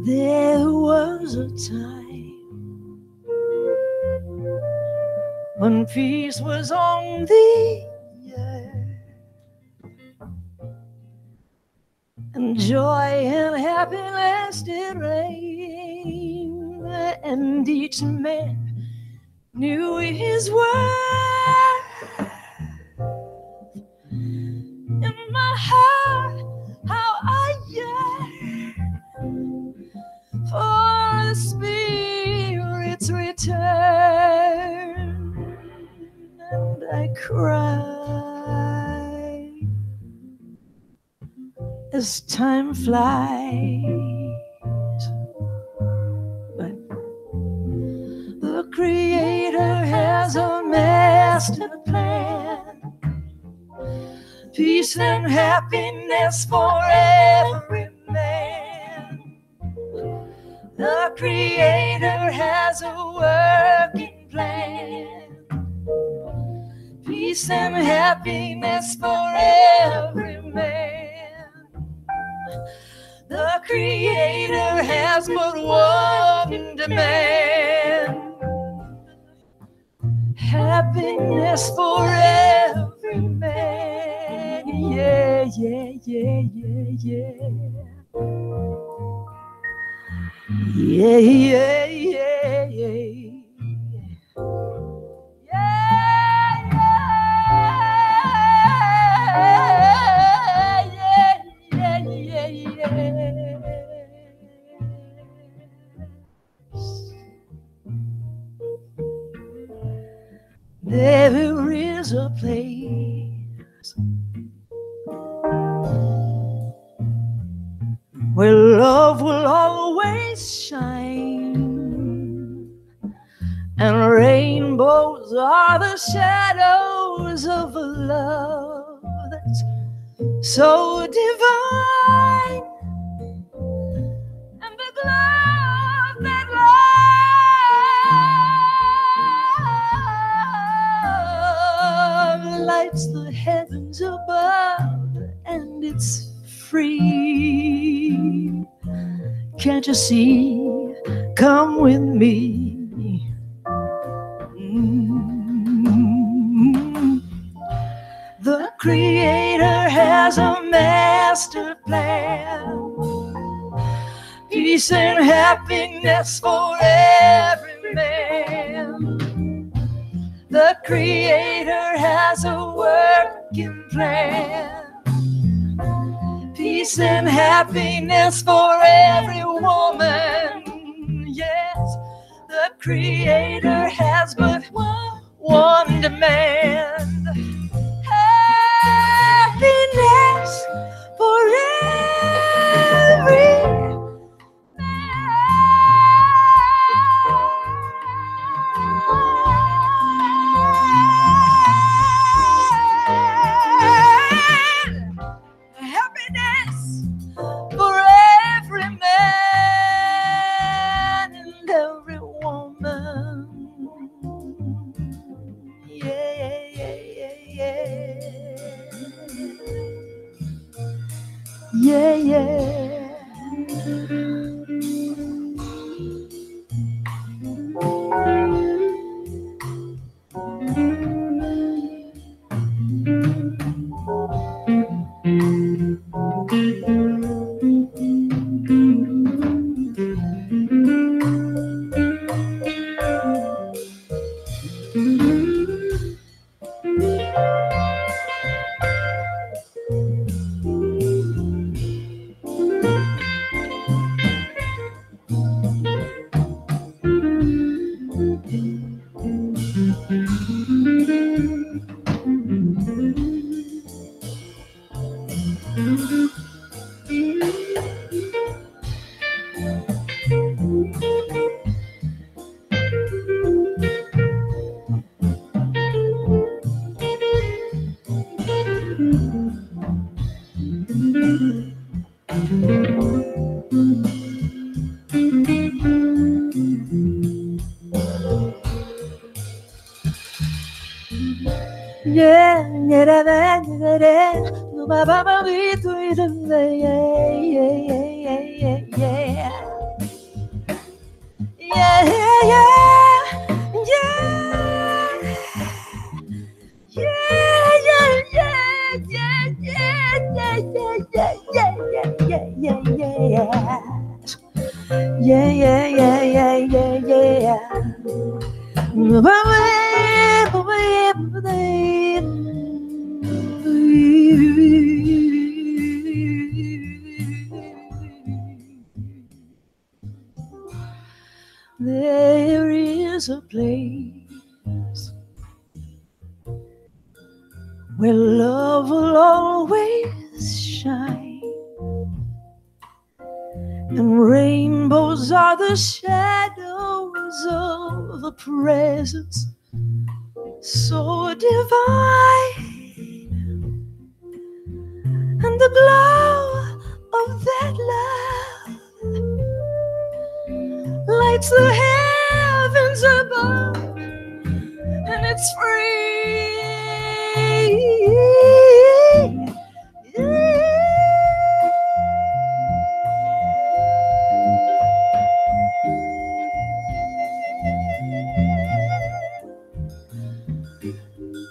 There was a time when peace was on the air, and joy and happiness did reign, and each man knew his worth. In my heart, how I yearn for the Spirit's return, and I cry as time flies. But the Creator has a master plan, peace and happiness for every man. The Creator has a working plan, peace and happiness for every man. The Creator has but one demand, happiness for every man. Yeah, yeah, yeah, yeah, yeah. Yeah, yeah, yeah, yeah. There is a place where love will always shine, and rainbows are the shadows of a love that's so divine, and the glow that love lights the heavens above, and it's free. Can't you see? Come with me. The Creator has a master plan, peace and happiness for every man. The Creator has a working plan, peace and happiness for every woman. Yes, the Creator has but one demand, happiness for every happiness for every man and every woman. Yeah, yeah, yeah, yeah. Yeah, yeah. There is a place where love will always shine, and rainbows are the shadows of a presence so divine, and the glow of that love lights the heavens above, and it's free.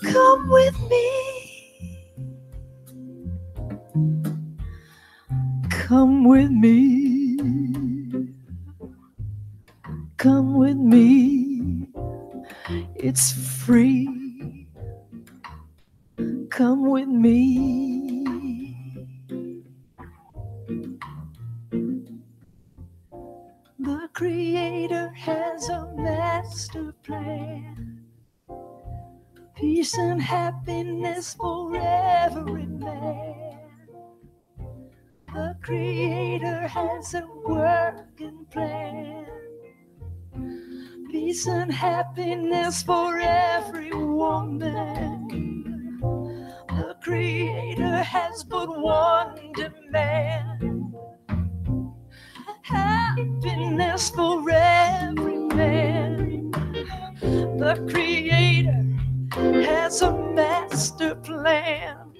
Come with me. Come with me. Come with me. It's free. Come with me. The Creator has a master plan. Peace and happiness for every man. The Creator has a working plan. Peace and happiness for every woman. The Creator has but one demand. Happiness for every man. The Creator has a master plan.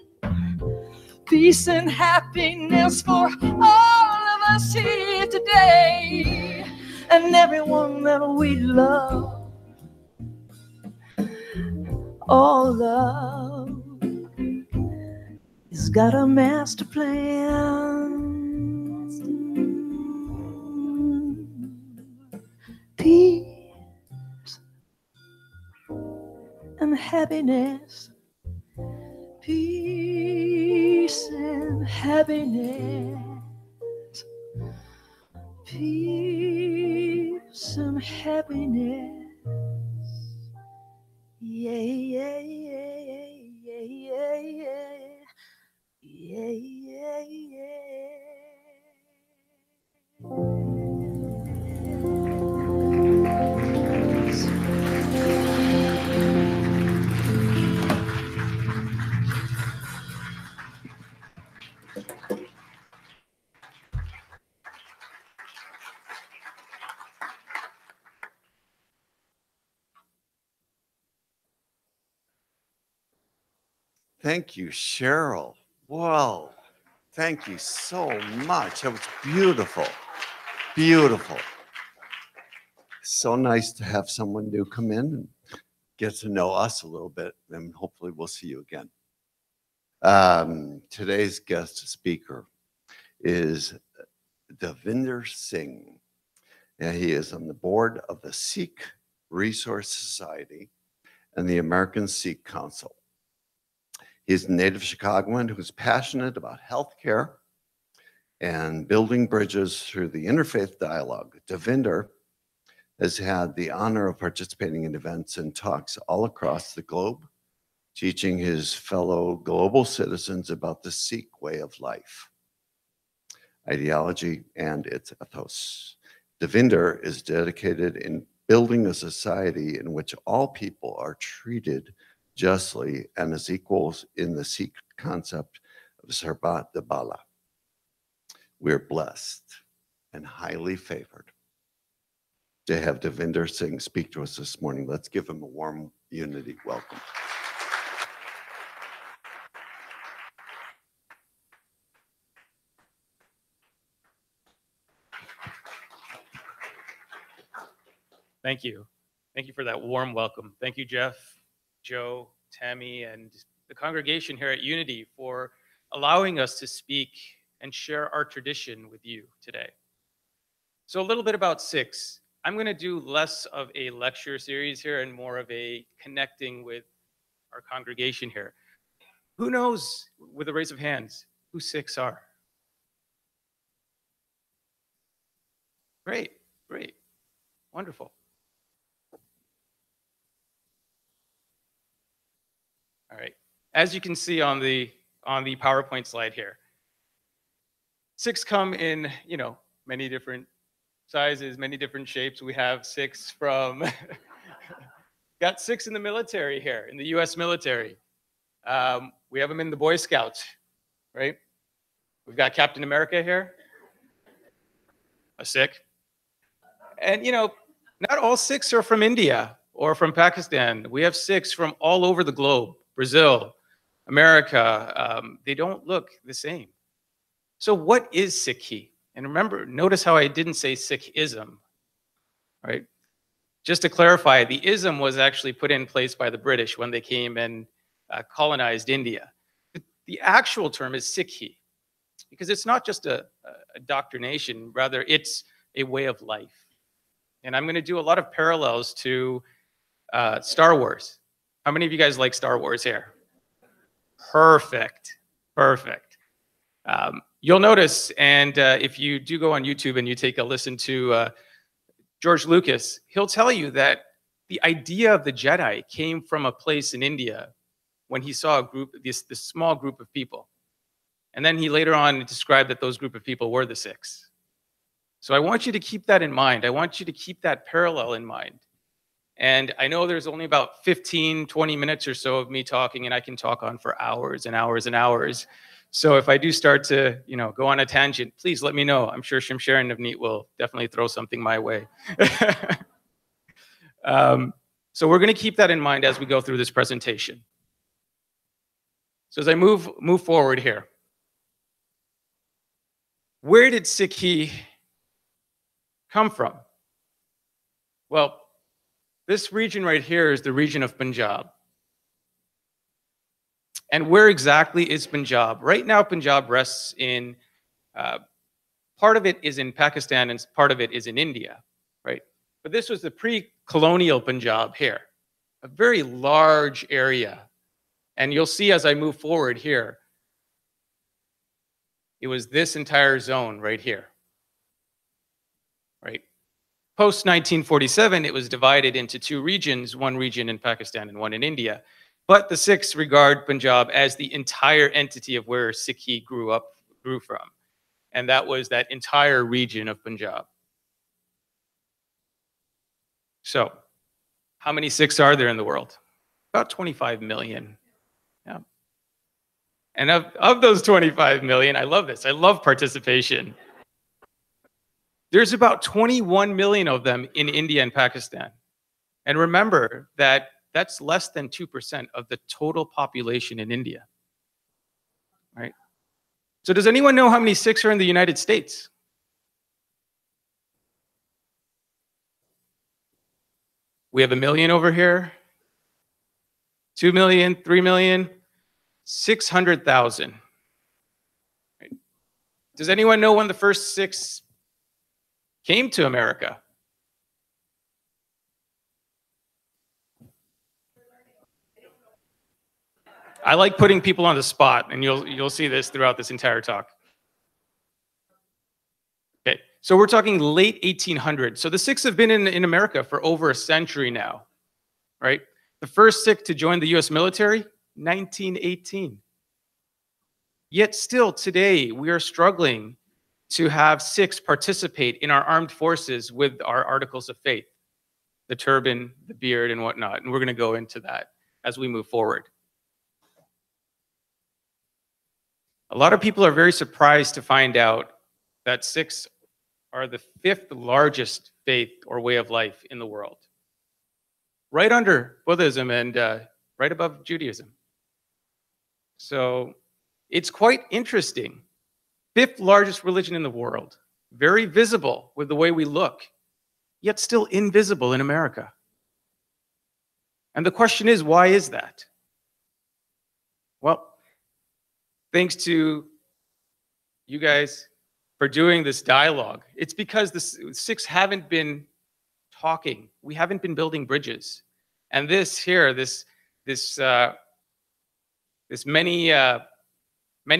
Peace and happiness for all of us here today, and everyone that we love. All love has got a master plan. Peace and happiness. Peace and happiness. Peace and happiness. Yeah, yeah, yeah, yeah, yeah, yeah, yeah, yeah, yeah. Thank you, Cheryl. Whoa. Thank you so much. That was beautiful. Beautiful. So nice to have someone new come in and get to know us a little bit, and hopefully we'll see you again. Today's guest speaker is Davinder Singh. And he is on the board of the Sikh Resource Society and the American Sikh Council. He is a native Chicagoan who's passionate about healthcare and building bridges through the interfaith dialogue. Davinder has had the honor of participating in events and talks all across the globe, teaching his fellow global citizens about the Sikh way of life, ideology, and its ethos. Davinder is dedicated in building a society in which all people are treated justly and as equals in the Sikh concept of Sarbat Bala. We're blessed and highly favored to have Davinder Singh speak to us this morning. Let's give him a warm unity welcome. Thank you. Thank you for that warm welcome. Thank you, Jeff, Joe, Tammy, and the congregation here at Unity for allowing us to speak and share our tradition with you today. So a little bit about Sikhs. I'm going to do less of a lecture series here and more of a connecting with our congregation here. Who knows, with a raise of hands, who Sikhs are? Great, great, wonderful. All right, as you can see on the PowerPoint slide here, Sikhs come in, many different sizes, many different shapes. We have Sikhs from, got Sikhs in the military here, in the US military. We have them in the Boy Scouts, right? We've got Captain America here, a Sikh. And, not all Sikhs are from India or from Pakistan. We have Sikhs from all over the globe, Brazil, America. They don't look the same. So what is Sikhi? And remember, notice how I didn't say Sikhism, right? Just to clarify, the ism was actually put in place by the British when they came and colonized India. The actual term is Sikhi, because it's not just a doctrination, rather it's a way of life. And I'm going to do a lot of parallels to Star Wars. How many of you guys like Star Wars here? Perfect, perfect. You'll notice, and if you do go on YouTube and you take a listen to George Lucas, he'll tell you that the idea of the Jedi came from a place in India when he saw a group, this small group of people. And then he later on described that those group of people were the Sikhs. So I want you to keep that in mind. I want you to keep that parallel in mind. And I know there's only about 15, 20 minutes or so of me talking, and I can talk on for hours and hours and hours. So if I do start to, go on a tangent, please let me know. I'm sure Shimshir and Navneet will definitely throw something my way. So we're going to keep that in mind as we go through this presentation. So as I move forward here, where did Sikhi come from? Well, this region right here is the region of Punjab. And where exactly is Punjab? Right now, Punjab rests in, part of it is in Pakistan and part of it is in India, right? But this was the pre-colonial Punjab here, a very large area. And you'll see as I move forward here, it was this entire zone right here, right? Post-1947, it was divided into two regions, one region in Pakistan and one in India. But the Sikhs regard Punjab as the entire entity of where Sikhi grew from. And that was that entire region of Punjab. So, how many Sikhs are there in the world? About 25 million. Yeah. And of those 25 million, I love this. I love participation. There's about 21 million of them in India and Pakistan. And remember that that's less than 2% of the total population in India, right? So does anyone know how many Sikhs are in the United States? We have 1 million over here, 2 million, 3 million, 600,000. Right? Does anyone know when the first Sikhs came to America? I like putting people on the spot, and you'll see this throughout this entire talk. Okay, so we're talking late 1800s. So the Sikhs have been in America for over a century now, right? The first Sikh to join the US military, 1918. Yet still today, we are struggling to have Sikhs participate in our armed forces with our articles of faith, the turban, the beard, and whatnot. And we're going to go into that as we move forward. A lot of people are very surprised to find out that Sikhs are the 5th largest faith or way of life in the world, right under Buddhism and right above Judaism. So it's quite interesting. 5th largest religion in the world, very visible with the way we look, yet still invisible in America. And the question is, why is that? Well, thanks to you guys for doing this dialogue. It's because the Sikhs haven't been talking. We haven't been building bridges. And this here, this many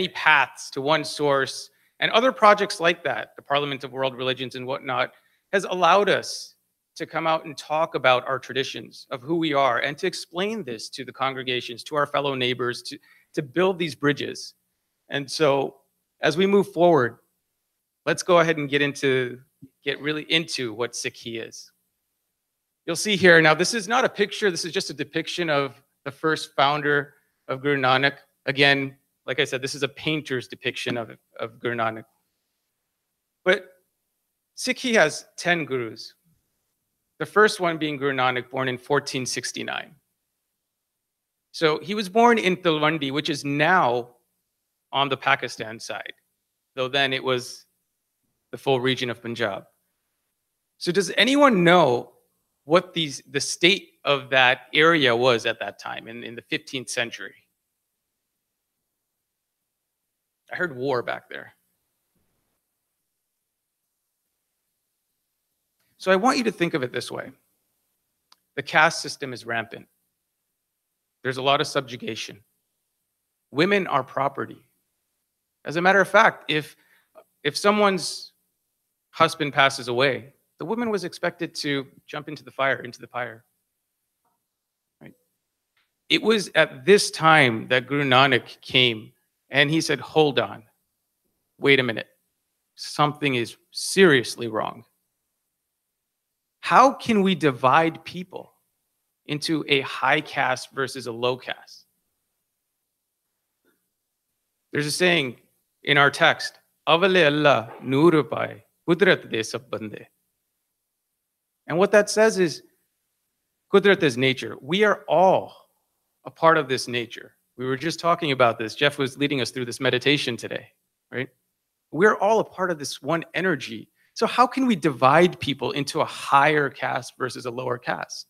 paths to one source and other projects like that, the Parliament of World Religions and whatnot, has allowed us to come out and talk about our traditions of who we are and to explain this to the congregations, to our fellow neighbors, to build these bridges. And so as we move forward, let's go ahead and get really into what Sikhi is. You'll see here, now this is not a picture, this is just a depiction of the first founder of Guru Nanak. Again, like I said, this is a painter's depiction of Guru Nanak. But Sikhi has 10 gurus. The first one being Guru Nanak, born in 1469. So he was born in Talwandi, which is now on the Pakistan side, though then it was the full region of Punjab. So does anyone know what the state of that area was at that time in the 15th century? I heard war back there. So I want you to think of it this way. The caste system is rampant. There's a lot of subjugation. Women are property. As a matter of fact, if someone's husband passes away, the woman was expected to jump into the fire. Right? It was at this time that Guru Nanak came and he said, hold on, wait a minute, something is seriously wrong. How can we divide people into a high caste versus a low caste? There's a saying in our text, Avale Allah noor paaye, Qudrat de sab bande. And what that says is, Qudrat is nature. We are all a part of this nature. We were just talking about this. Jeff was leading us through this meditation today, right? We're all a part of this one energy. So how can we divide people into a higher caste versus a lower caste?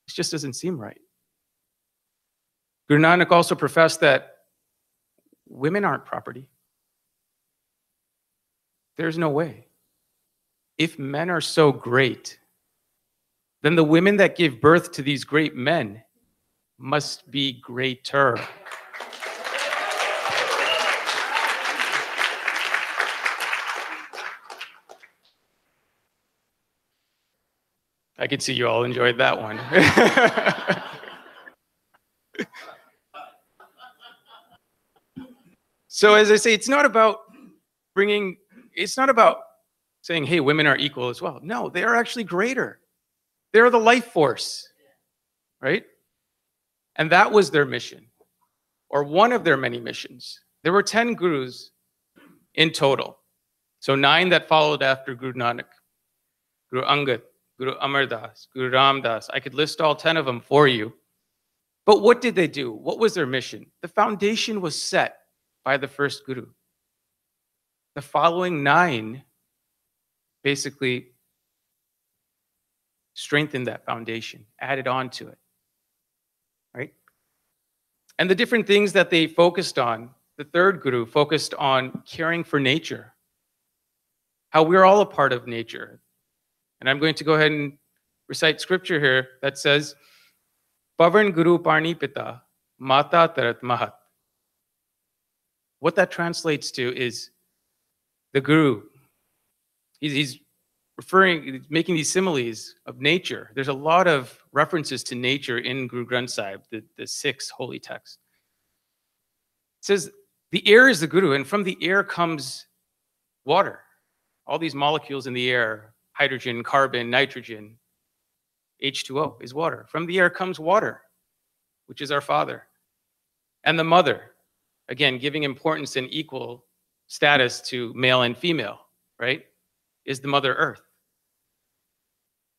It just doesn't seem right. Guru Nanak also professed that women aren't property. There's no way. If men are so great, then the women that give birth to these great men must be greater. I could see you all enjoyed that one. So as I say, it's not about saying, hey, women are equal as well. No, they are actually greater. They're the life force, right? And that was their mission, or one of their many missions. There were 10 gurus in total. So 9 that followed after Guru Nanak, Guru Angad, Guru Amar Das, Guru Ram Das. I could list all 10 of them for you. But what did they do? What was their mission? The foundation was set by the first guru. The following 9 basically strengthened that foundation, added on to it, right? And the different things that they focused on, the third guru focused on caring for nature, how we're all a part of nature. And I'm going to go ahead and recite scripture here that says, Pavan Guru Parni Pita, Mata Tarat Mahat. What that translates to is the guru. He's making these similes of nature. There's a lot of references to nature in Guru Granth Sahib, the Sikh's holy text. It says, the air is the guru, and from the air comes water. All these molecules in the air, hydrogen, carbon, nitrogen, H2O is water. From the air comes water, which is our father. And the mother, again, giving importance and equal status to male and female, right, is the Mother Earth.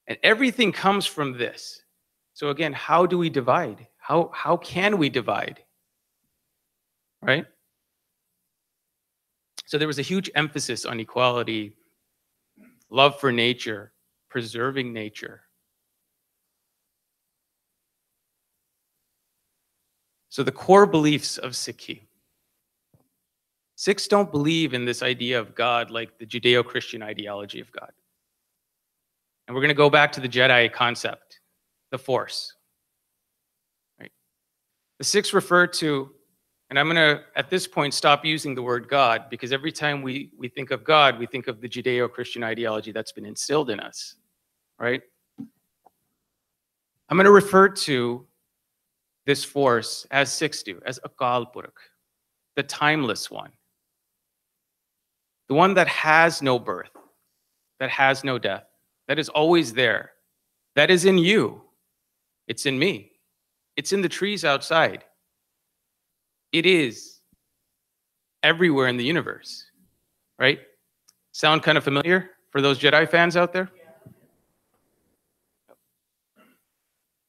And everything comes from this. So again, how do we divide? How can we divide? Right? So there was a huge emphasis on equality, love for nature, preserving nature. So the core beliefs of Sikhi. Sikhs don't believe in this idea of God like the Judeo-Christian ideology of God. And we're going to go back to the Jedi concept, the Force. Right? The Sikhs refer to, and I'm going to, at this point, stop using the word God, because every time we think of God, we think of the Judeo-Christian ideology that's been instilled in us, right? I'm going to refer to this force, as Sikhs do, as Akal Purakh, the timeless one. The one that has no birth, that has no death, that is always there, that is in you. It's in me. It's in the trees outside. It is everywhere in the universe, right? Sound kind of familiar for those Jedi fans out there?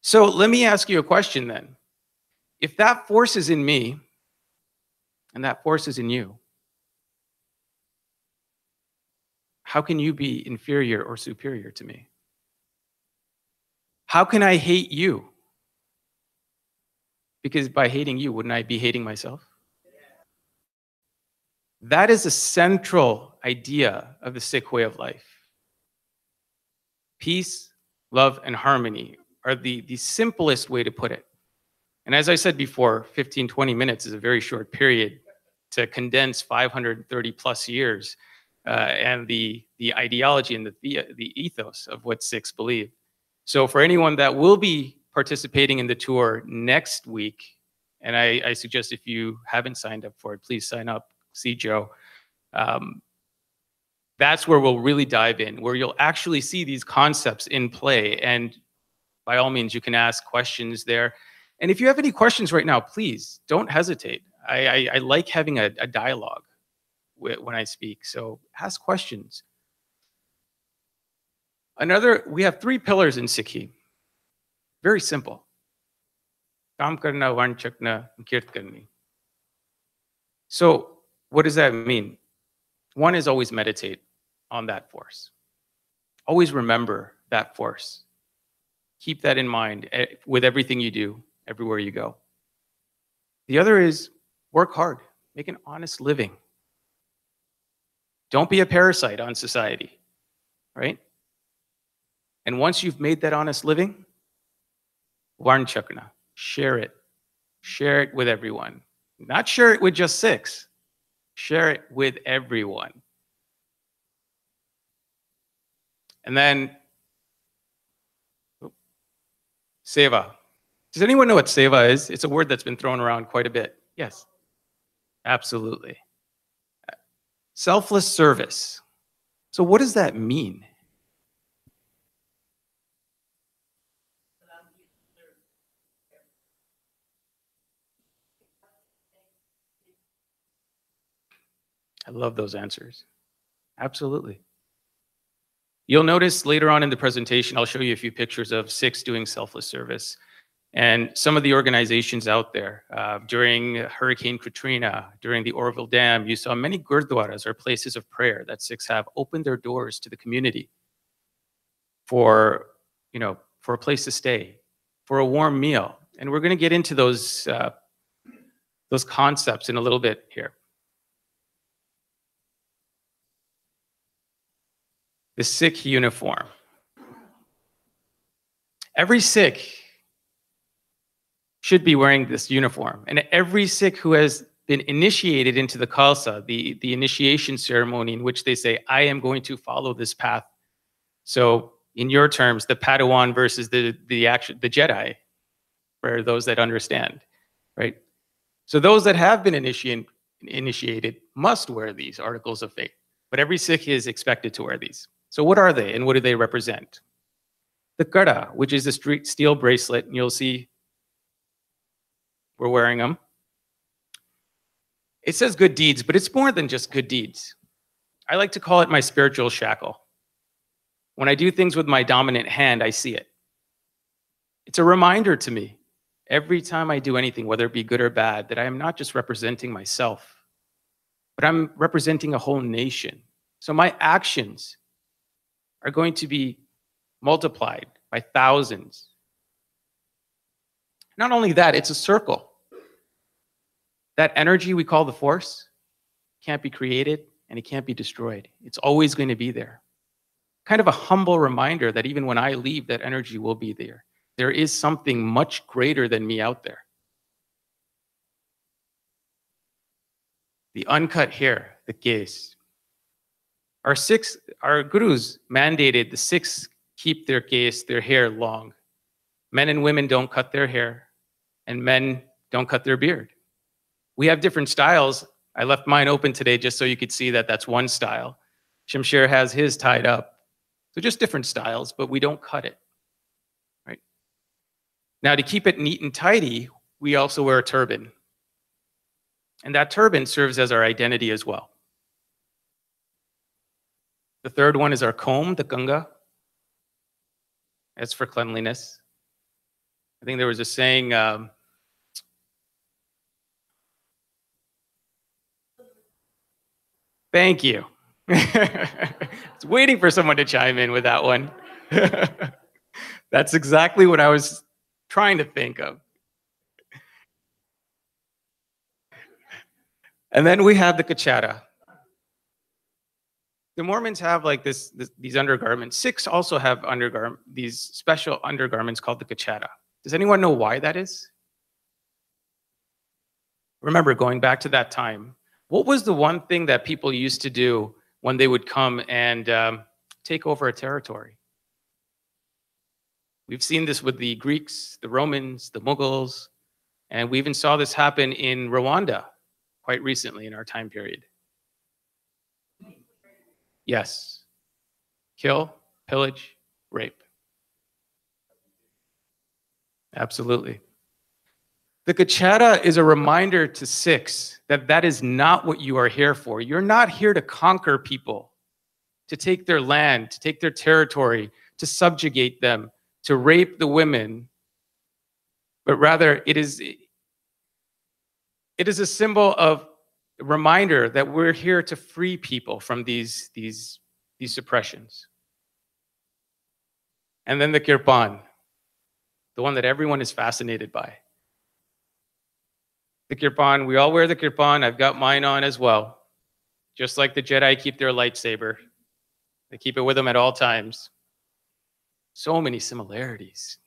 So let me ask you a question then. If that force is in me and that force is in you, how can you be inferior or superior to me? How can I hate you? Because by hating you, wouldn't I be hating myself? That is a central idea of the Sikh way of life. Peace, love, and harmony are the simplest way to put it. And as I said before, 15, 20 minutes is a very short period to condense 530 plus years and the ideology and the ethos of what Sikhs believe. So for anyone that will be participating in the tour next week, and I suggest if you haven't signed up for it, please sign up, see Joe. That's where we'll really dive in, where you'll actually see these concepts in play. And by all means, you can ask questions there. And if you have any questions right now, please don't hesitate. I like having a dialogue when I speak, so ask questions. We have 3 pillars in Sikhi. Very simple. Kaam karna, varn chakna, kirt karni. So what does that mean? One is always meditate on that force. Always remember that force. Keep that in mind with everything you do, everywhere you go. The other is work hard, make an honest living. Don't be a parasite on society, right? And once you've made that honest living, varn chakna, share it. Share it with everyone. Not share it with just Sikhs. Share it with everyone. And then, seva. Does anyone know what seva is? It's a word that's been thrown around quite a bit. Yes, absolutely. Selfless service. So what does that mean? I love those answers. Absolutely. You'll notice later on in the presentation, I'll show you a few pictures of Sikhs doing selfless service. And some of the organizations out there, during Hurricane Katrina, during the Orville Dam, you saw many gurdwaras or places of prayer that Sikhs have opened their doors to the community for, for a place to stay, for a warm meal. And we're going to get into those concepts in a little bit here. The Sikh uniform. Every Sikh should be wearing this uniform. And every Sikh who has been initiated into the Khalsa, the initiation ceremony in which they say, I am going to follow this path. So in your terms, the Padawan versus the Jedi, for those that understand, right? So those that have been initiated must wear these articles of faith. But every Sikh is expected to wear these. So what are they and what do they represent? The Kada, which is a steel bracelet, and you'll see we're wearing them. It says good deeds, but it's more than just good deeds. I like to call it my spiritual shackle. When I do things with my dominant hand, I see it. It's a reminder to me every time I do anything, whether it be good or bad, that I am not just representing myself, but I'm representing a whole nation. So my actions are going to be multiplied by thousands. Not only that, it's a circle. That energy we call the force can't be created and it can't be destroyed. It's always going to be there. Kind of a humble reminder that even when I leave, that energy will be there. There is something much greater than me out there. The uncut hair, the gaze. Our gurus mandated the Sikhs keep their gaze, their hair long. Men and women don't cut their hair, and men don't cut their beard. We have different styles. I left mine open today just so you could see that that's one style. Shamsher has his tied up. So just different styles, but we don't cut it, right? Now, to keep it neat and tidy, we also wear a turban. And that turban serves as our identity as well. The third one is our comb, the ganga. That's for cleanliness. I think there was a saying, thank you. I was waiting for someone to chime in with that one. That's exactly what I was trying to think of. And then we have the kachara. The Mormons have like these undergarments. Sikhs also have these special undergarments called the kachara. Does anyone know why that is? Remember, going back to that time, what was the one thing that people used to do when they would come and take over a territory? We've seen this with the Greeks, the Romans, the Mughals, and we even saw this happen in Rwanda quite recently in our time period. Yes. Kill, pillage, rape. Absolutely. The kachara is a reminder to Sikhs that that is not what you are here for. You're not here to conquer people, to take their land, to take their territory, to subjugate them, to rape the women, but rather it is a symbol of a reminder that we're here to free people from these suppressions. And then the kirpan, the one that everyone is fascinated by. The kirpan, we all wear the kirpan. I've got mine on as well. Just like the Jedi keep their lightsaber. They keep it with them at all times. So many similarities.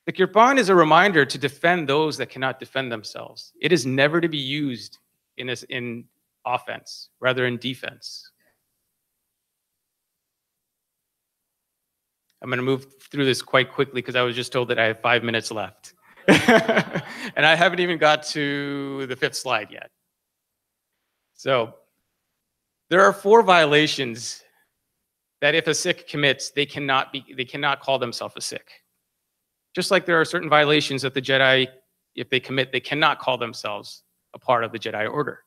The kirpan is a reminder to defend those that cannot defend themselves. It is never to be used in offense, rather in defense. I'm going to move through this quite quickly because I was just told that I have 5 minutes left. And I haven't even got to the 5th slide yet. So there are 4 violations that if a Sikh commits, they cannot call themselves a Sikh. Just like there are certain violations that the Jedi, if they commit, they cannot call themselves a part of the Jedi Order.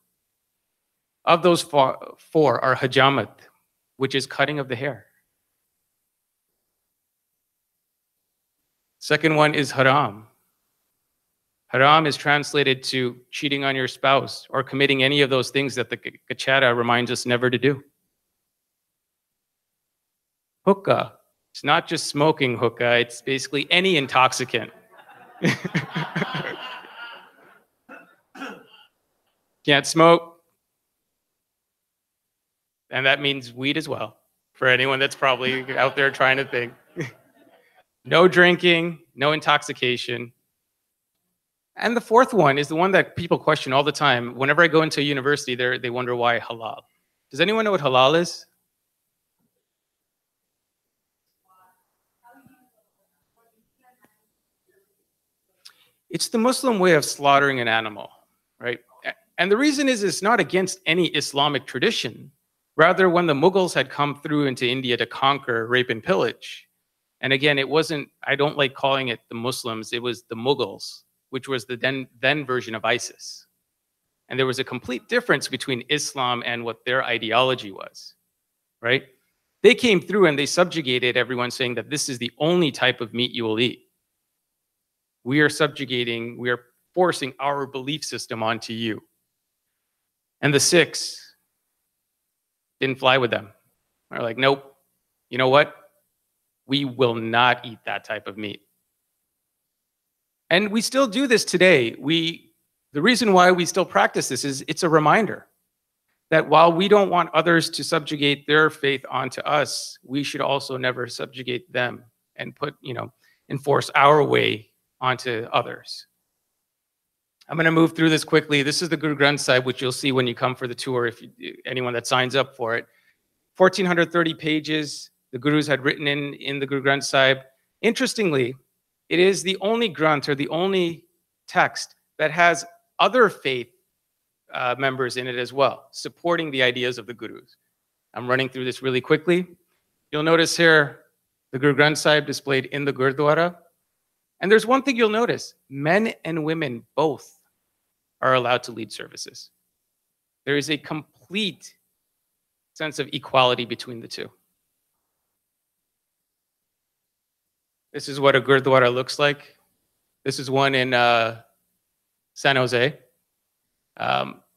Of those 4 are hajamat, which is cutting of the hair. Second one is haram. Haram is translated to cheating on your spouse or committing any of those things that the kachara reminds us never to do. Hookah. It's not just smoking hookah, it's basically any intoxicant. Can't smoke. And that means weed as well, for anyone that's probably out there trying to think. No drinking, no intoxication. And the 4th one is the one that people question all the time. Whenever I go into a university, they wonder why halal. Does anyone know what halal is? It's the Muslim way of slaughtering an animal, right? And the reason is it's not against any Islamic tradition. Rather, when the Mughals had come through into India to conquer, rape, and pillage, and again, it wasn't, I don't like calling it the Muslims, it was the Mughals, which was the then version of ISIS. And there was a complete difference between Islam and what their ideology was, right? They came through and they subjugated everyone, saying that this is the only type of meat you will eat. We are subjugating, we are forcing our belief system onto you. And the Sikhs didn't fly with them. They're like, nope, you know what? We will not eat that type of meat. And we still do this today. The reason why we still practice this is it's a reminder that while we don't want others to subjugate their faith onto us, we should also never subjugate them and enforce our way onto others. I'm going to move through this quickly. This is the Guru Granth Sahib, which you'll see when you come for the tour, anyone that signs up for it. 1,430 pages the Gurus had written in the Guru Granth Sahib. Interestingly, it is the only Granth, or the only text, that has other faith members in it as well, supporting the ideas of the Gurus. I'm running through this really quickly. You'll notice here the Guru Granth Sahib displayed in the Gurdwara. And there's one thing you'll notice: men and women both are allowed to lead services. There is a complete sense of equality between the two. This is what a Gurdwara looks like. This is one in San Jose.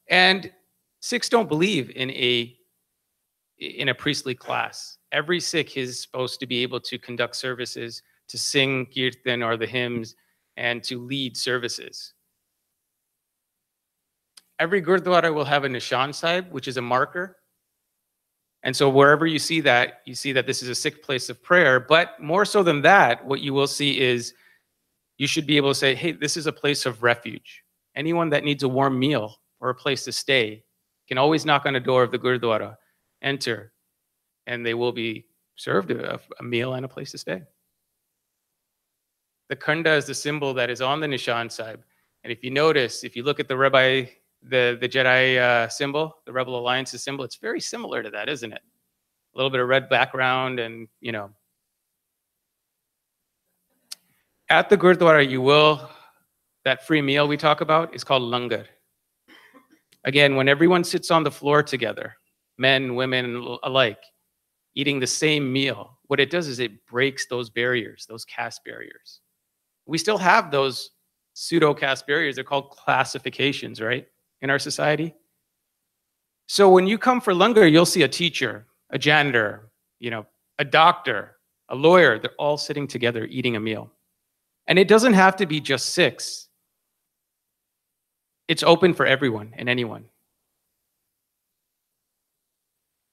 And Sikhs don't believe in a priestly class. Every Sikh is supposed to be able to conduct services, to sing kirtan or the hymns, and to lead services. Every Gurdwara will have a Nishan Sahib, which is a marker. And so wherever you see that this is a Sikh place of prayer. But more so than that, what you will see is you should be able to say, hey, this is a place of refuge. Anyone that needs a warm meal or a place to stay can always knock on the door of the Gurdwara, enter, and they will be served a meal and a place to stay. The Khanda is the symbol that is on the Nishan Sahib. And if you notice, if you look at the Jedi symbol, the Rebel Alliance's symbol, it's very similar to that, isn't it? A little bit of red background and, At the Gurdwara, that free meal we talk about is called langar. Again, when everyone sits on the floor together, men, women alike, eating the same meal, what it does is it breaks those barriers, those caste barriers. We still have those pseudo-caste barriers. They're called classifications, right, in our society. So when you come for langar, you'll see a teacher, a janitor, a doctor, a lawyer. They're all sitting together eating a meal. And it doesn't have to be just Sikhs. It's open for everyone and anyone.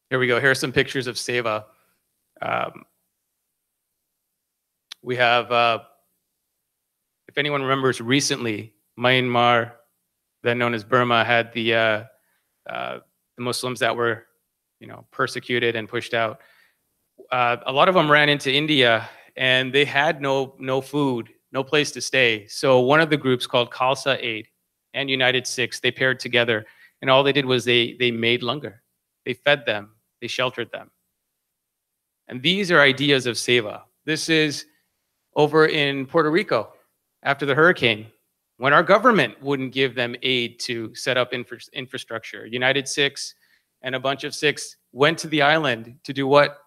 Here we go. Here are some pictures of Seva. We have, if anyone remembers, recently, Myanmar, then known as Burma, had the Muslims that were, persecuted and pushed out. A lot of them ran into India, and they had no food, no place to stay. So one of the groups called Khalsa Aid and United Sikhs, they paired together, and all they did was they made langar. They fed them, they sheltered them. And these are ideas of seva. This is over in Puerto Rico after the hurricane, when our government wouldn't give them aid to set up infrastructure. United Sikhs and a bunch of Sikhs went to the island to do what?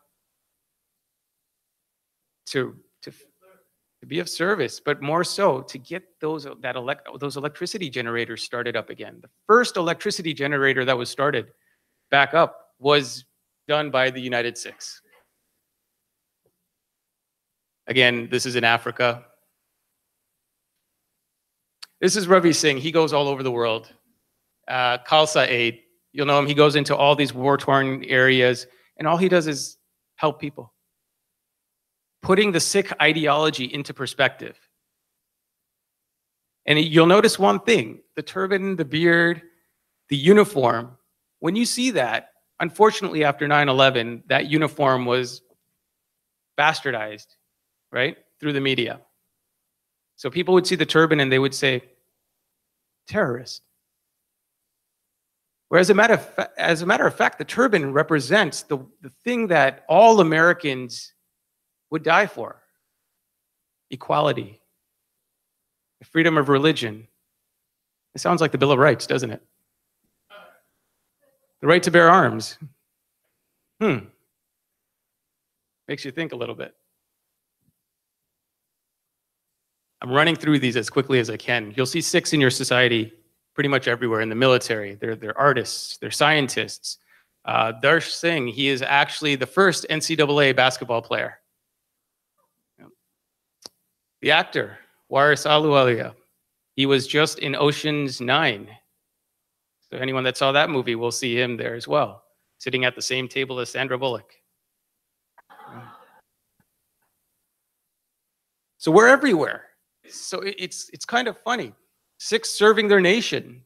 To be of service, but more so to get those electricity generators started up again. The first electricity generator that was started back up was done by the United Sikhs. Again, this is in Africa. This is Ravi Singh. He goes all over the world. Khalsa Aid, you'll know him. He goes into all these war-torn areas, and all he does is help people. Putting the Sikh ideology into perspective. And you'll notice one thing: the turban, the beard, the uniform. When you see that, unfortunately, after 9/11, that uniform was bastardized, right, through the media. So people would see the turban and they would say, terrorist. Whereas as a matter of fact, the turban represents the thing that all Americans would die for: equality, freedom of religion. It sounds like the Bill of Rights, doesn't it? The right to bear arms. Makes you think a little bit. I'm running through these as quickly as I can. You'll see Sikhs in your society pretty much everywhere. In the military, they're artists, they're scientists. Darsh Singh, he is actually the first NCAA basketball player. The actor, Waris Ahluwalia, he was just in Ocean's 9. So anyone that saw that movie will see him there as well, sitting at the same table as Sandra Bullock. So we're everywhere. So it's kind of funny. Sikhs serving their nation.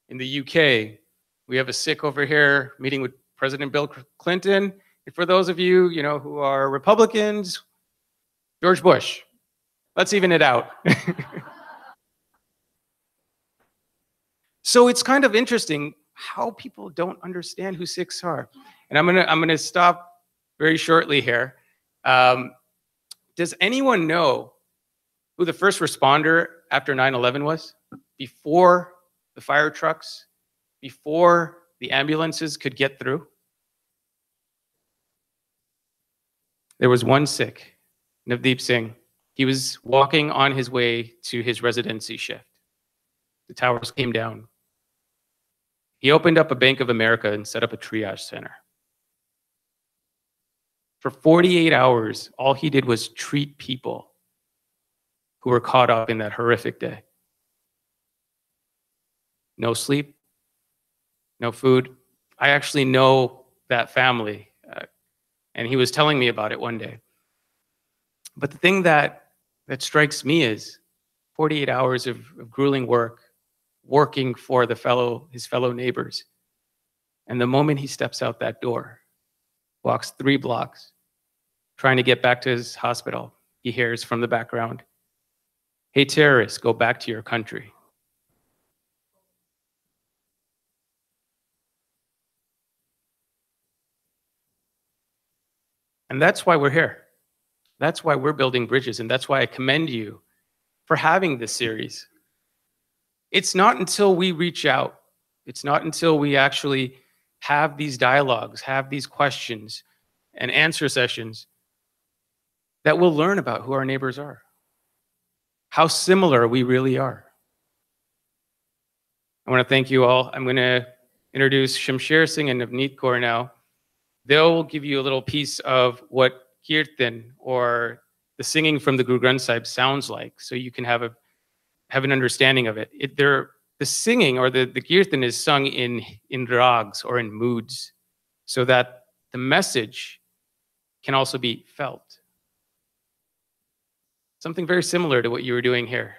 In the UK, we have a Sikh over here meeting with President Bill Clinton. And for those of you, who are Republicans, George Bush. Let's even it out. So it's kind of interesting how people don't understand who Sikhs are. And I'm gonna stop very shortly here. Does anyone know who the first responder after 9/11 was? Before the fire trucks, before the ambulances could get through? There was one Sikh, Navdeep Singh. He was walking on his way to his residency shift. The towers came down. He opened up a Bank of America and set up a triage center. For 48 hours, all he did was treat people who were caught up in that horrific day. No sleep, no food. I actually know that family, and he was telling me about it one day. But the thing that strikes me is 48 hours of grueling work, working for his fellow neighbors. And the moment he steps out that door, walks 3 blocks, trying to get back to his hospital, he hears from the background, "Hey, terrorists, go back to your country." And that's why we're here. That's why we're building bridges, and that's why I commend you for having this series. It's not until we reach out, it's not until we actually have these dialogues, have these questions and answer sessions, that we'll learn about who our neighbors are, how similar we really are. I want to thank you all. I'm going to introduce Shamsher Singh and Navneet Kaur now. They'll give you a little piece of what Kirtan, or the singing from the Guru Granth Sahib, sounds like, so you can have an understanding of it. The singing, or the Kirtan, is sung in rags, or in moods, so that the message can also be felt. Something very similar to what you were doing here.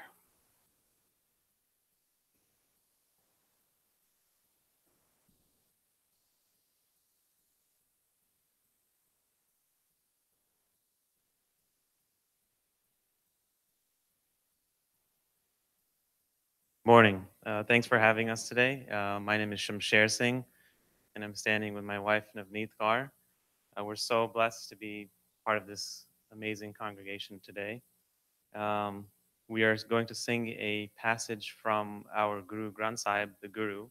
Morning. Thanks for having us today. My name is Shamsher Singh, and I'm standing with my wife, Navneet Kaur. We're so blessed to be part of this amazing congregation today. We are going to sing a passage from our Guru Granth Sahib, the Guru.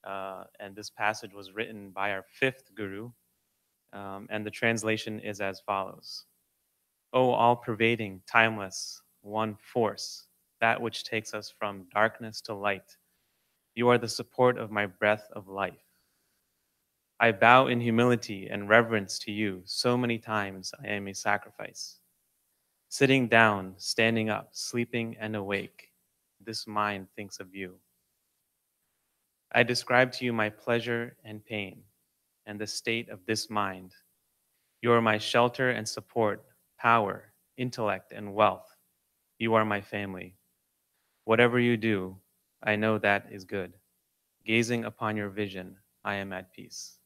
And this passage was written by our 5th Guru. And the translation is as follows. O all-pervading, timeless, one force, that which takes us from darkness to light. You are the support of my breath of life. I bow in humility and reverence to you. So many times I am a sacrifice. Sitting down, standing up, sleeping and awake, this mind thinks of you. I describe to you my pleasure and pain and the state of this mind. You are my shelter and support, power, intellect, and wealth. You are my family. Whatever you do, I know that is good. Gazing upon your vision, I am at peace.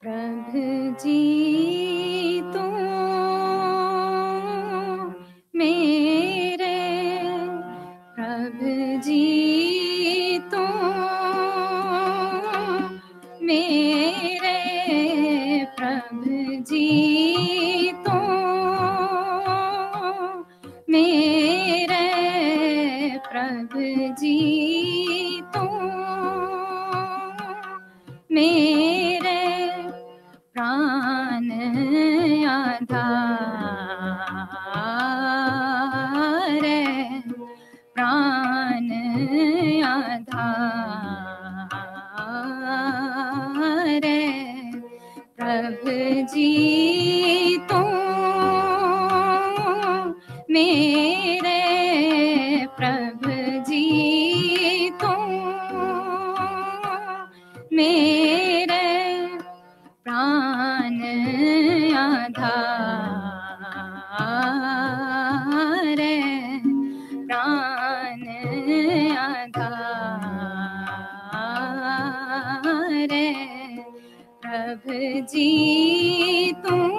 प्रभु जी तुम मेरे, प्रभु जी तुम मेरे, प्रभु जी तुम मेरे, प्रभु जी तुम मेरे प्राण आधार, प्राण आधार, प्रभु जी तुम मेरे, प्रभु जी तुम मेरे प्राण आधार, प्राण आधार, प्रभु जी तुम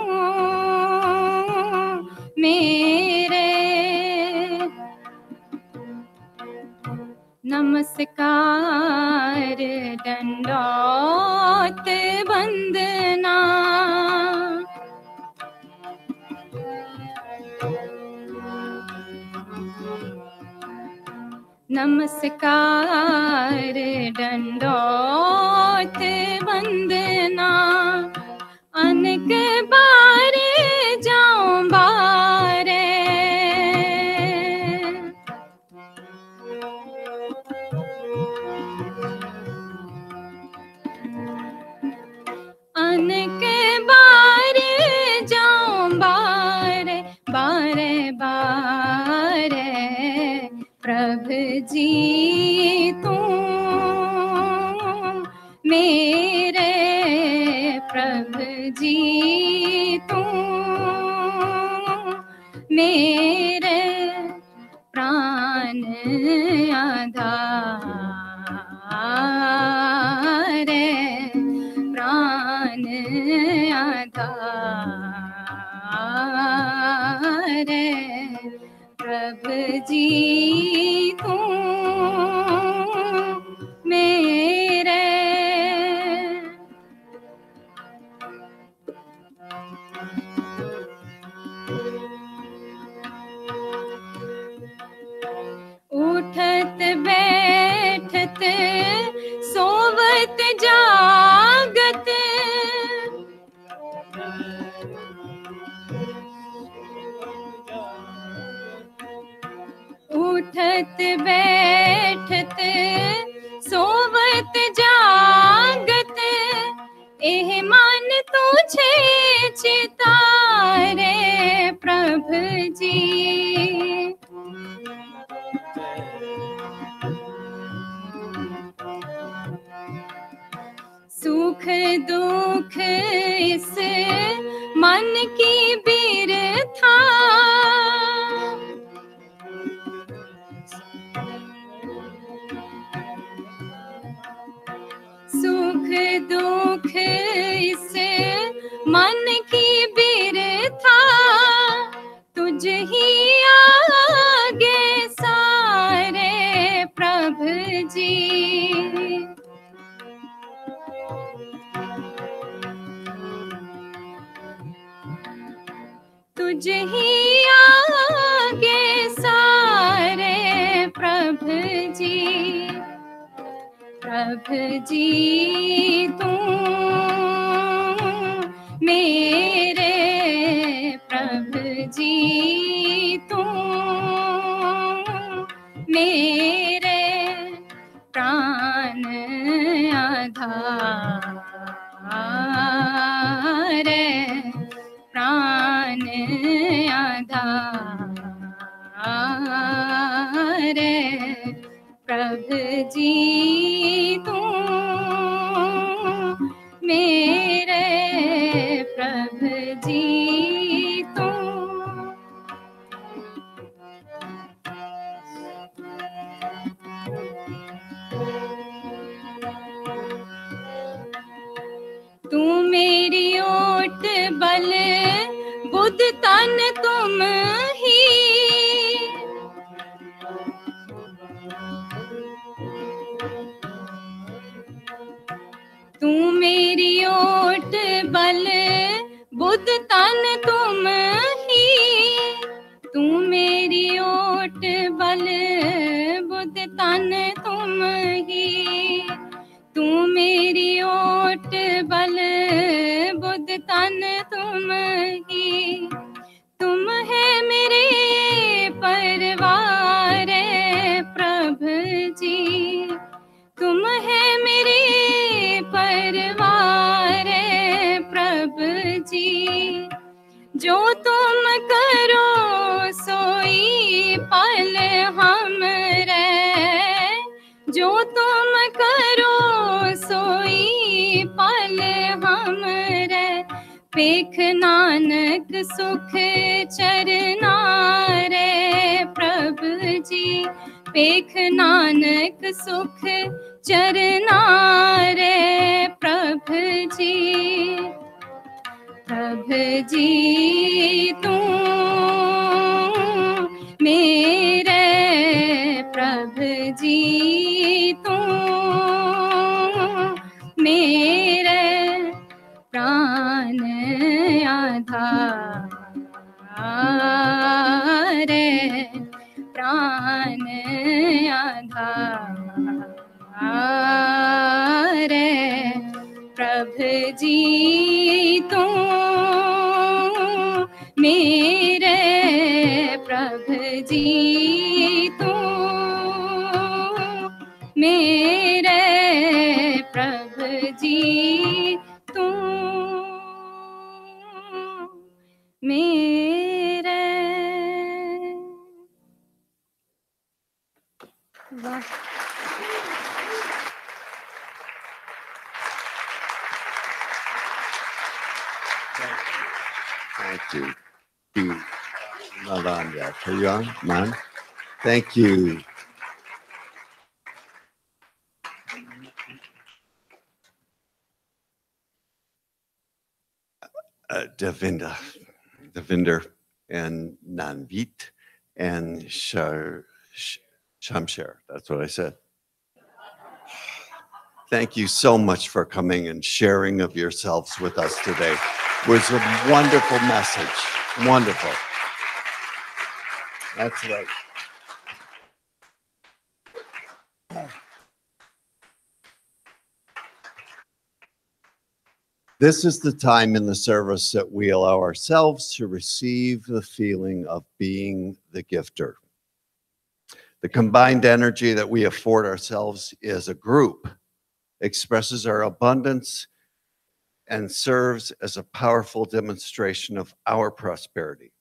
मेरे। नमस्कार दंडौत वंदना, नमस्कार दंडौत वंदना, अनेक बारे जाऊं बारे, अनेक बारे जाऊं बारे, बारे बारे, प्रभु जी तुम मेरे, प्रभु जी तुम मेरे प्राण आधार, प्राण आधार, प्रभु जी तुम मेरे। उठत बैठत सोवत जागत, उठत बैठत सोवत जागत, एह मन तुझे चितारे, प्रभु जी सुख दुख इस मन की बिरथा, सुख दुख इस मन की बिरथा, तुझ ही आगे सारे, प्रभु जी तुझ ही आगे सारे, प्रभु जी, प्रभु जी तुम मेरे, प्रभु जी तुम मेरे प्राण आधार, प्राण आधार, जी तू मेरे प्रभु जी तू तू मेरी ओट बल बुद्ध तन तुम ही तू मेरी ओट बल बुद्ध तन तुम ही तू मेरी ओट बल बुद्ध तन तुम ही तू मेरी ओट बल बुद्ध तन तुम ही तुम है मेरे परवार प्रभु जी तुम है मेरे परवार प्रभु जी जो तुम करो सोई पल हम रे जो तुम करो सोई पल हम रे पेख नानक सुख चरना रे प्रभु जी पेख नानक सुख चरना रे प्रभु जी तू मेरे प्रभु जी तू मेरे प्राण आधार प्राण आधार प्रभु जी तू मेरे प्रभु जी तू मेरे प्रभु जी तू मेरे वाह Thank you. Not on yet. Are you on? Man? Thank you. Davinder and Nanvit and Shamsher. That's what I said. Thank you so much for coming and sharing of yourselves with us today. It was a wonderful message. Wonderful. That's right. This is the time in the service that we allow ourselves to receive the feeling of being the gifter. The combined energy that we afford ourselves as a group expresses our abundance and serves as a powerful demonstration of our prosperity.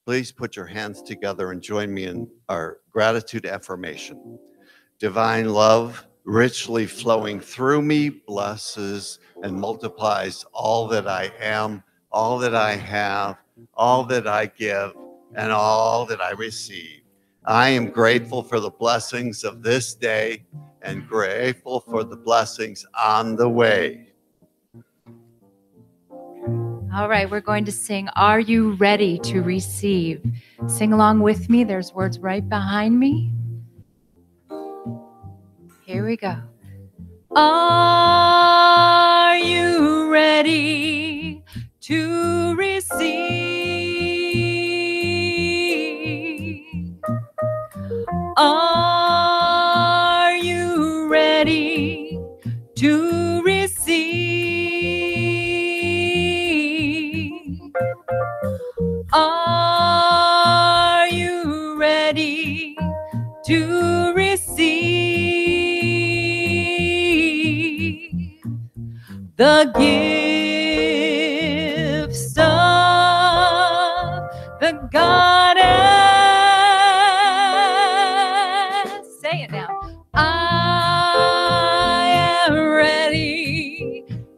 Please put your hands together and join me in our gratitude affirmation. Divine love, richly flowing through me, blesses and multiplies all that I am, all that I have, all that I give, and all that I receive. I am grateful for the blessings of this day and grateful for the blessings on the way. All right, we're going to sing, Are You Ready to Receive? Sing along with me. There's words right behind me. Here we go. Are you ready to receive? Are you ready to receive? Are you ready to receive the gifts of the Goddess? Say it now.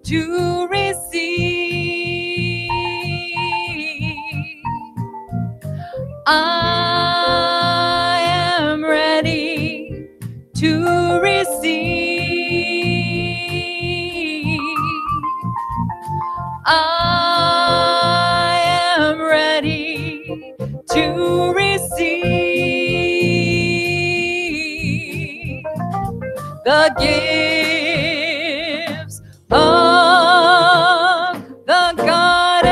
to receive. I am ready to receive. I am ready to receive the gifts of the goddess.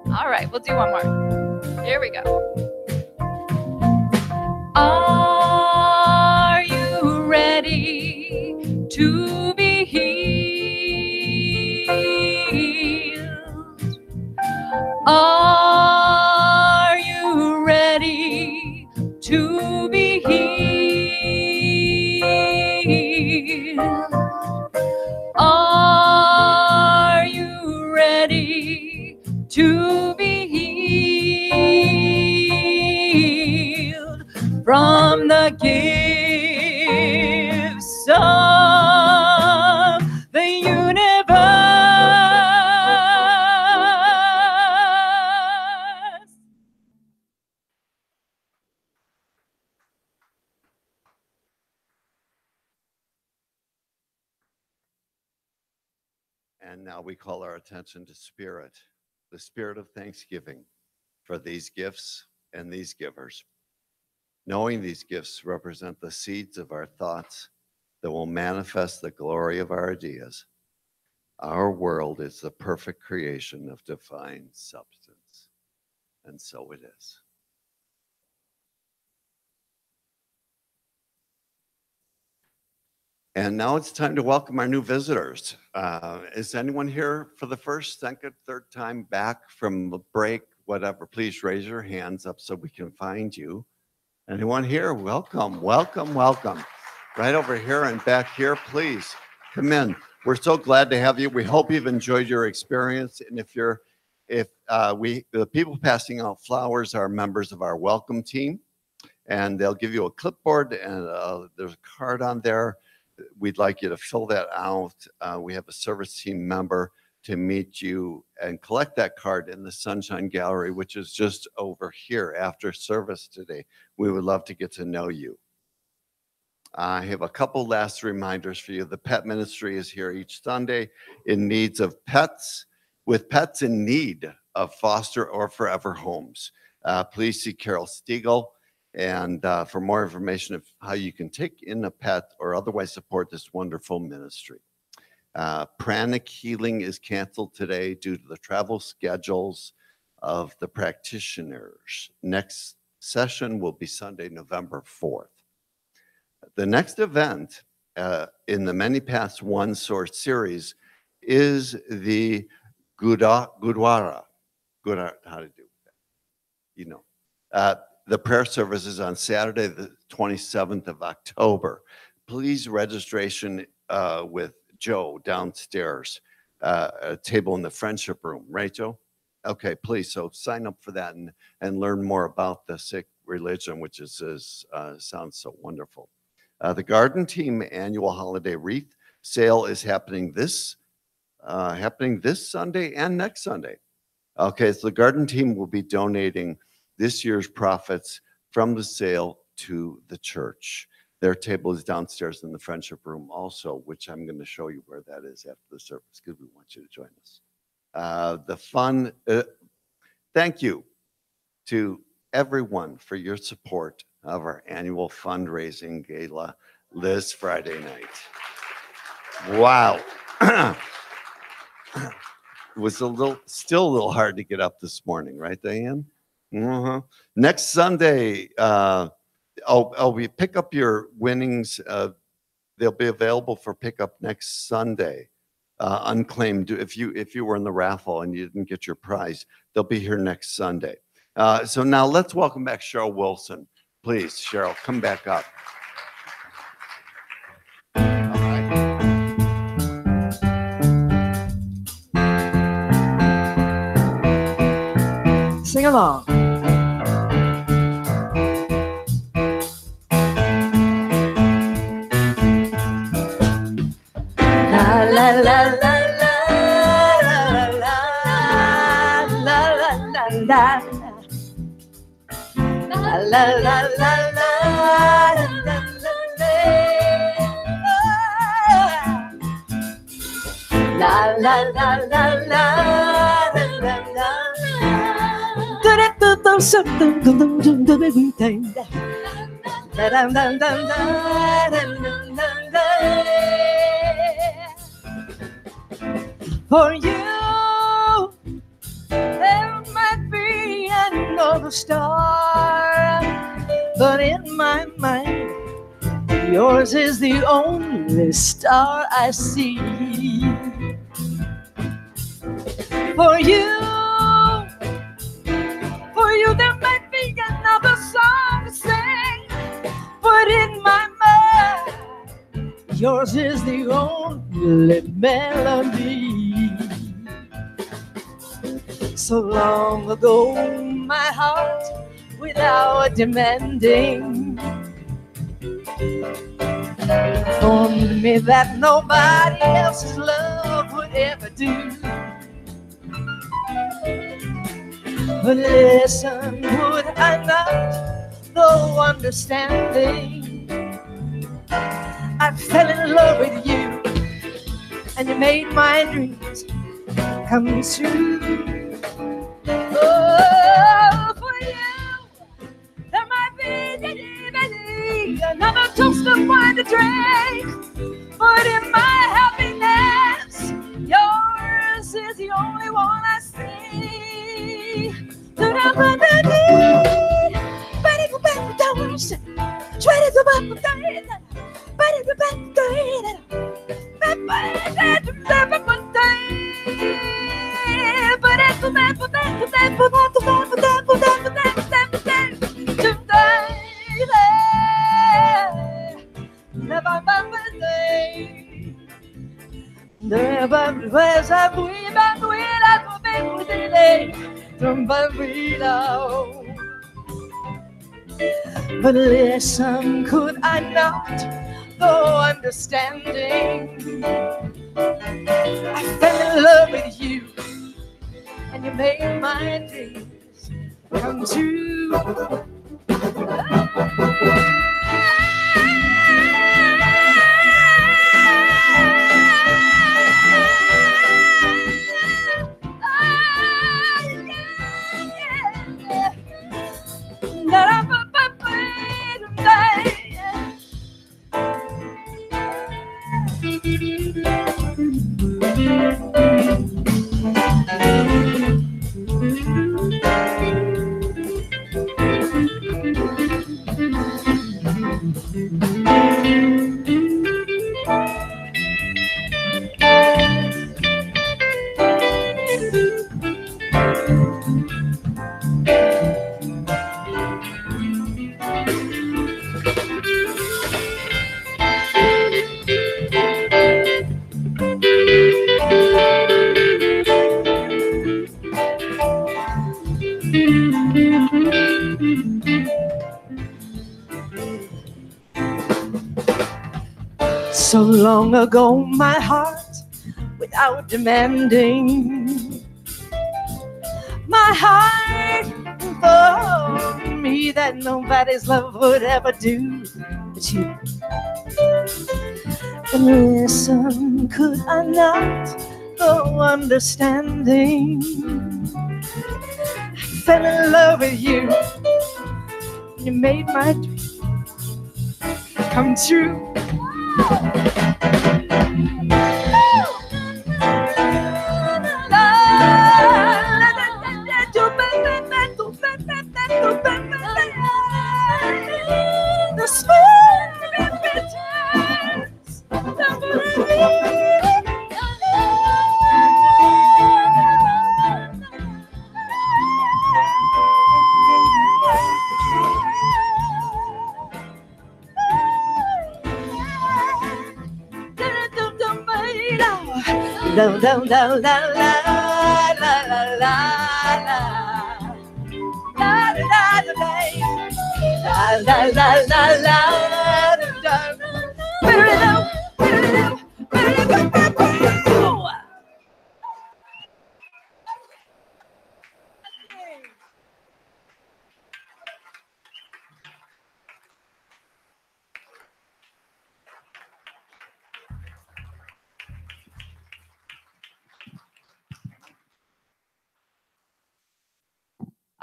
All right, we'll do one more. Here we go. Are you ready to be healed? Are you ready to be healed? Are you ready to be healed from the gifts of the universe? And now we call our attention to spirit, the spirit of thanksgiving for these gifts and these givers. Knowing these gifts represent the seeds of our thoughts that will manifest the glory of our ideas. Our world is the perfect creation of divine substance, and so it is. And now it's time to welcome our new visitors. Is anyone here for the first, second, third time back from the break, whatever? Please raise your hands up so we can find you. Anyone here? Welcome, welcome, welcome. Right over here and back here, please come in. We're so glad to have you. We hope you've enjoyed your experience. And the people passing out flowers are members of our welcome team, and they'll give you a clipboard and there's a card on there. We'd like you to fill that out. We have a service team member to meet you and collect that card in the Sunshine Gallery, which is just over here after service today. We would love to get to know you. I have a couple last reminders for you. The pet ministry is here each Sunday in needs of pets, with pets in need of foster or forever homes. Please see Carol Stiegel. And for more information of how you can take in a pet or otherwise support this wonderful ministry. Pranic healing is canceled today due to the travel schedules of the practitioners. Next session will be Sunday, November 4th. The next event in the Many Paths One Source series is the Gurdwara. How to do that? You know. The prayer service is on Saturday, the 27th of October. Please registration with Joe downstairs, a table in the friendship room. Right, Joe? Okay, please. So sign up for that and learn more about the Sikh religion, which sounds so wonderful. The Garden Team annual holiday wreath sale is happening this Sunday and next Sunday. Okay, so the Garden Team will be donating this year's profits from the sale to the church. Their table is downstairs in the friendship room also, which I'm going to show you where that is after the service because we want you to join us. Thank you to everyone for your support of our annual fundraising gala this Friday night. Wow. It was still a little hard to get up this morning, right, Diane? Next Sunday, we pick up your winnings. They'll be available for pickup next Sunday. Unclaimed. If you were in the raffle and you didn't get your prize, they'll be here next Sunday. So now let's welcome back Cheryl Wilson. Please, Cheryl, come back up. Sing along. la la la la la la la la la la la la la la. For you, there might be another star, but in my mind, yours is the only star I see. For you, there might be another song to sing, but in my mind, yours is the only melody. So long ago, my heart, without demanding, informed me that nobody else's love would ever do. But listen, would I not, though understanding, I fell in love with you, and you made my dreams come true. Oh, for you, there might be another toast of wine to drink, but in my happiness, yours is the only one I see. But listen, could I not, though understanding, I fell in love with you, and you made my dreams come true. So long ago, my heart, without demanding, my heart informed me that nobody's love would ever do but you. But listen, could I not, though understanding, I fell in love with you, you made my dream come true. The spirit returns. La la la la la la la la la la la la la la.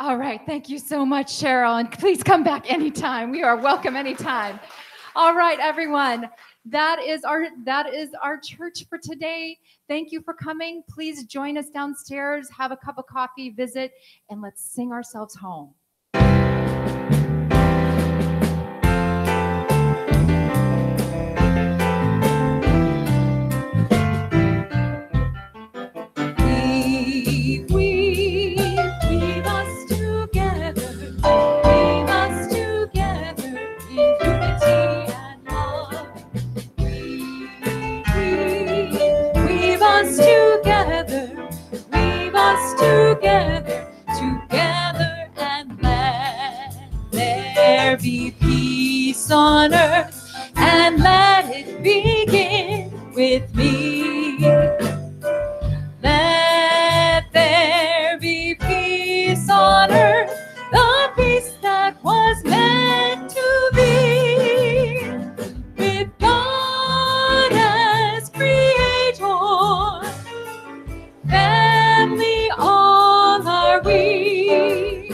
All right. Thank you so much, Cheryl. And please come back anytime. We are welcome anytime. All right, everyone. That is our church for today. Thank you for coming. Please join us downstairs, have a cup of coffee, visit, and let's sing ourselves home. Weave us together in unity and love. Weave us together, and let there be peace on earth, and let it begin with me. Let there be peace on earth, the peace that was meant to be, with God as creator. Family all are we.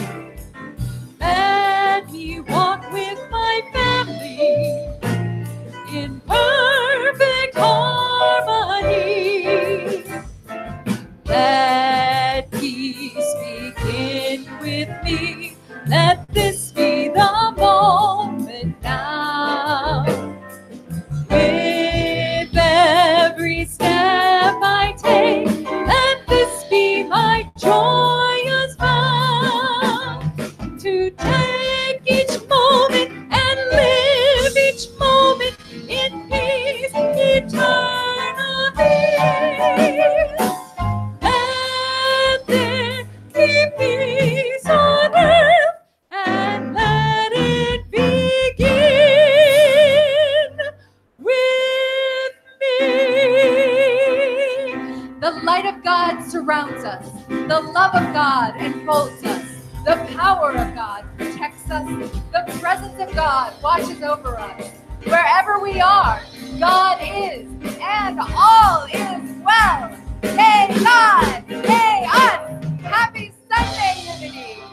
Let me walk with my family in perfect harmony. Let peace begin with me. Let this be the moment now. With every step I take, let this be my joyous vow. To take each moment and live each moment in peace eternally. Let there be peace on earth, and let it begin with me. The light of God surrounds us. The love of God enfolds us. The power of God protects us. The presence of God watches over us. Wherever we are, God is, and all is well. Hey God, hey us. Happy Sunday, Unity.